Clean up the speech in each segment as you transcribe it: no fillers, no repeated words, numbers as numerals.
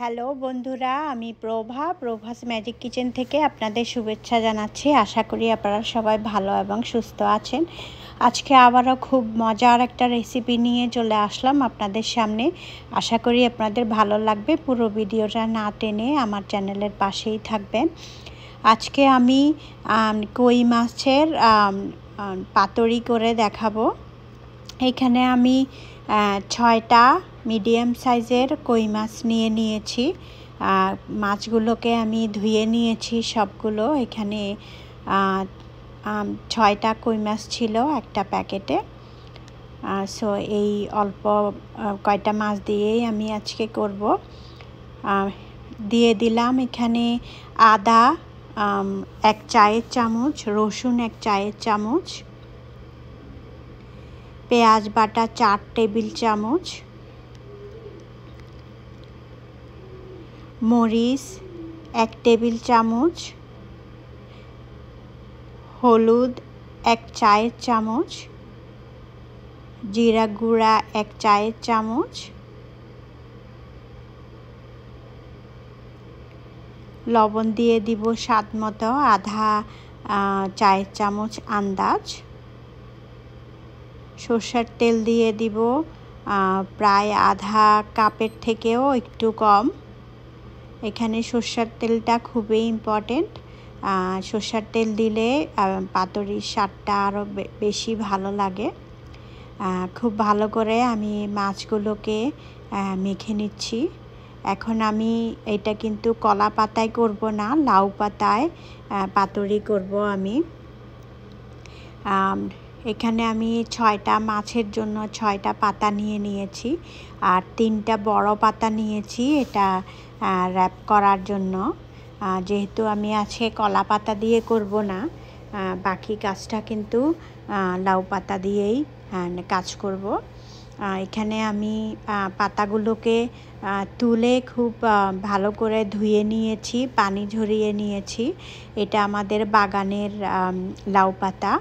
Hello বন্ধুরা, আমি Prabhas magic kitchen থেকে আপনাদের শুভেচ্ছা জানাচ্ছি। আশা করি আপনারা সবাই ভালো এবং সুস্থ আছেন। আজকে আবারও খুব মজার একটা রেসিপি নিয়ে চলে আসলাম আপনাদের সামনে। আশা করি আপনাদের ভালো লাগবে। পুরো ভিডিওটা না টেনে আমার চ্যানেলের পাশেই থাকবেন। আজকে আমি কই মাছের পাতুরি করে দেখাবো। এখানে আমি 6টা মিডিয়াম সাইজের কই মাছ নিয়েছি। মাছগুলোকে আমি ধুয়ে নিয়েছি সবগুলো। এখানে 6টা কই মাছ ছিল একটা প্যাকেটে। সো এই অল্প কয়টা মাছ দিয়েই আমি আজকে করব। দিয়ে দিলাম এখানে আদা 1 চায়ের চামচ, রসুন 1 চায়ের চামচ, পেঁয়াজ বাটা 4 টেবিল চামচ, মরিচ 1 টেবিল চামচ, হলুদ 1 চায়ের চামচ, জিরা গুঁড়া 1 চায়ের চামচ, লবণ দিয়ে দিব স্বাদ মতো, আধা চায়ের চামচ আন্দাজ। সরষের তেল দিয়ে দিব প্রায় আধা কাপের থেকেও একটু কম। এখানে সরষের তেলটা খুবই ইম্পর্টেন্ট। সরষের তেল দিলে পাতুরির স্বাদটা আরও বেশি ভালো লাগে। খুব ভালো করে আমি মাছগুলোকে মেখে নিচ্ছি। এখন আমি এটা কিন্তু কলা পাতায় করব না, লাউ পাতায় পাতুরি করব আমি। এখানে আমি 6টা মাছের জন্য 6টা পাতা নিয়েছি আর 3টা বড় পাতা নিয়েছি এটা র্যাপ করার জন্য। যেহেতু আমি আজকে কলা পাতা দিয়ে করব না, বাকি কাজটা কিন্তু লাউ পাতা দিয়েই কাজ করব। এখানে আমি পাতাগুলোকে তুলে খুব ভালো করে ধুয়ে নিয়েছি, পানি ঝরিয়ে নিয়েছি। এটা আমাদের বাগানের লাউ পাতা,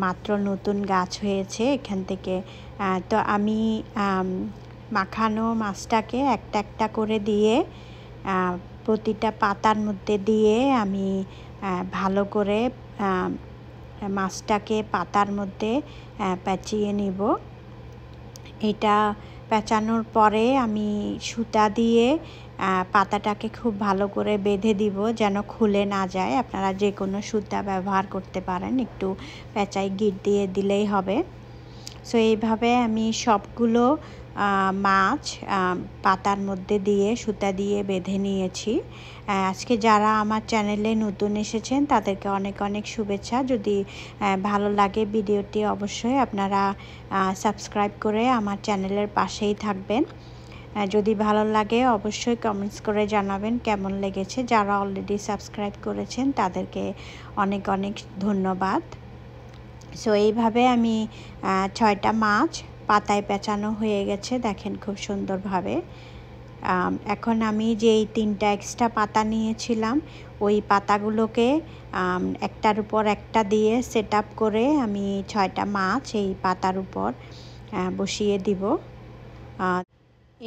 মাত্র নতুন গাছ হয়েছে এখান থেকে। তো আমি মাখানো মাছটাকে একটা একটা করে দিয়ে প্রতিটা পাতার মধ্যে দিয়ে আমি ভালো করে মাছটাকে পাতার মধ্যে পেঁচিয়ে নিব। এটা পেঁচানোর পরে আমি সুতা দিয়ে পাতাটাকে খুব ভালো করে বেঁধে দিব যেন খুলে না যায়। আপনারা যে কোনো সুতা ব্যবহার করতে পারেন, একটু পেঁচাই গিট দিয়ে দিলেই হবে। সো এইভাবে আমি সবগুলো মাছ পাতার মধ্যে দিয়ে সুতা দিয়ে বেঁধে নিয়েছি। আজকে যারা আমার চ্যানেলে নতুন এসেছেন তাদেরকে অনেক অনেক শুভেচ্ছা। যদি ভালো লাগে ভিডিওটি অবশ্যই আপনারা সাবস্ক্রাইব করে আমার চ্যানেলের পাশেই থাকবেন। যদি ভালো লাগে অবশ্যই কমেন্টস করে জানাবেন কেমন লেগেছে। যারা অলরেডি সাবস্ক্রাইব করেছেন তাদেরকে অনেক অনেক ধন্যবাদ। সো এইভাবে আমি 6টা মাছ পাতায় পেঁচানো হয়ে গেছে, দেখেন খুব সুন্দরভাবে। এখন আমি যেই 3টা এক্সট্রা পাতা নিয়েছিলাম ওই পাতাগুলোকে একটার উপর একটা দিয়ে সেট আপ করে আমি 6টা মাছ এই পাতার উপর বসিয়ে দিব।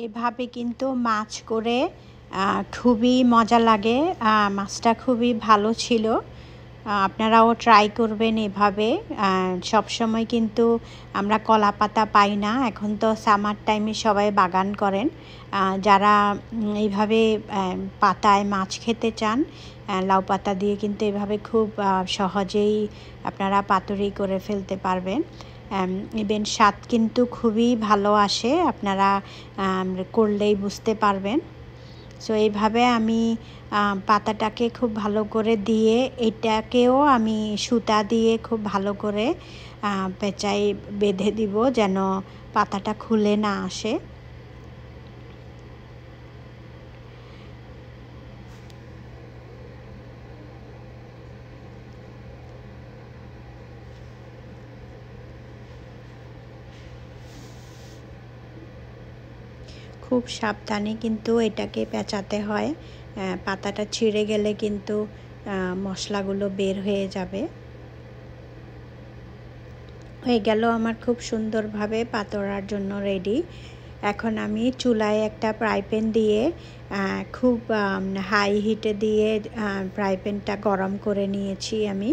এভাবে কিন্তু মাছ করে খুবই মজা লাগে। মাছটা খুবই ভালো ছিল। আপনারাও ট্রাই করবেন এভাবে। সবসময় কিন্তু আমরা কলা পাতা পাই না। এখন তো সামার টাইমে সবাই বাগান করেন। যারা এইভাবে পাতায় মাছ খেতে চান, লাউ পাতা দিয়ে কিন্তু এভাবে খুব সহজেই আপনারা পাতুরি করে ফেলতে পারবেন। ইভেন স্বাদ কিন্তু খুবই ভালো আসে, আপনারা করলেই বুঝতে পারবেন। সো এইভাবে আমি পাতাটাকে খুব ভালো করে দিয়ে এটাকেও আমি সুতা দিয়ে খুব ভালো করে পেঁচাই বেঁধে দিব যেন পাতাটা খুলে না আসে। খুব সাবধানে কিন্তু এটাকে পেঁচাতে হয়, পাতাটা ছিঁড়ে গেলে কিন্তু মশলাগুলো বের হয়ে যাবে। হয়ে গেল আমার খুব সুন্দরভাবে পাতোড়ার জন্য রেডি। এখন আমি চুলায় একটা ফ্রাই প্যান দিয়ে খুব হাই হিটে দিয়ে ফ্রাই প্যানটা গরম করে নিয়েছি আমি,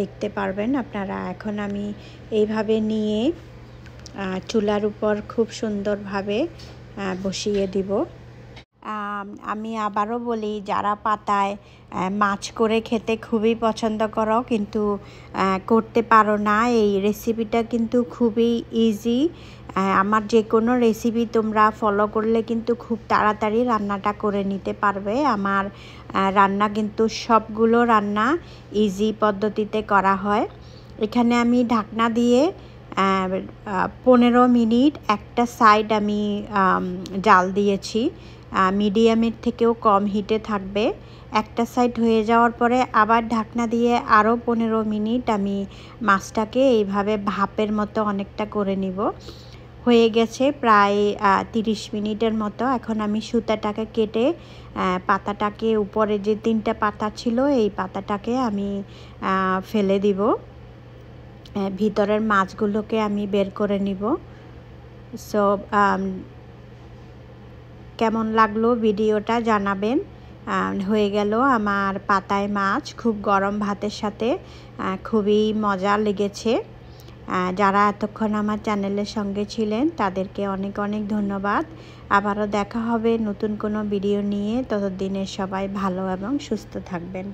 দেখতে পারবেন আপনারা। এখন আমি এইভাবে নিয়ে চুলার উপর খুব সুন্দরভাবে বসিয়ে দিব। আমি আবারও বলি, যারা পাতায় মাছ করে খেতে খুবই পছন্দ করো কিন্তু করতে পারো না, এই রেসিপিটা কিন্তু খুবই ইজি। আমার যে কোনো রেসিপি তোমরা ফলো করলে কিন্তু খুব তাড়াতাড়ি রান্নাটা করে নিতে পারবে। আমার রান্না কিন্তু সবগুলো রান্না ইজি পদ্ধতিতে করা হয়। এখানে আমি ঢাকনা দিয়ে 15 মিনিট একটা সাইড আমি জাল দিয়েছি। মিডিয়ামের থেকেও কম হিটে থাকবে। একটা সাইড হয়ে যাওয়ার পরে আবার ঢাকনা দিয়ে আরও 15 মিনিট আমি মাছটাকে এইভাবে ভাপের মতো অনেকটা করে নিব। হয়ে গেছে প্রায় 30 মিনিটের মতো। এখন আমি সুতাটাকে কেটে পাতাটাকে, উপরে যে 3টা পাতা ছিল এই পাতাটাকে আমি ফেলে দিব। ভিতরের মাছগুলোকে আমি বের করে নিব। সো কেমন লাগলো ভিডিওটা জানাবেন। হয়ে গেল আমার পাতায় মাছ, খুব গরম ভাতের সাথে খুবই মজা লেগেছে। যারা এতক্ষণ আমার চ্যানেলের সঙ্গে ছিলেন তাদেরকে অনেক অনেক ধন্যবাদ। আবারও দেখা হবে নতুন কোনো ভিডিও নিয়ে। ততদিনে সবাই ভালো এবং সুস্থ থাকবেন।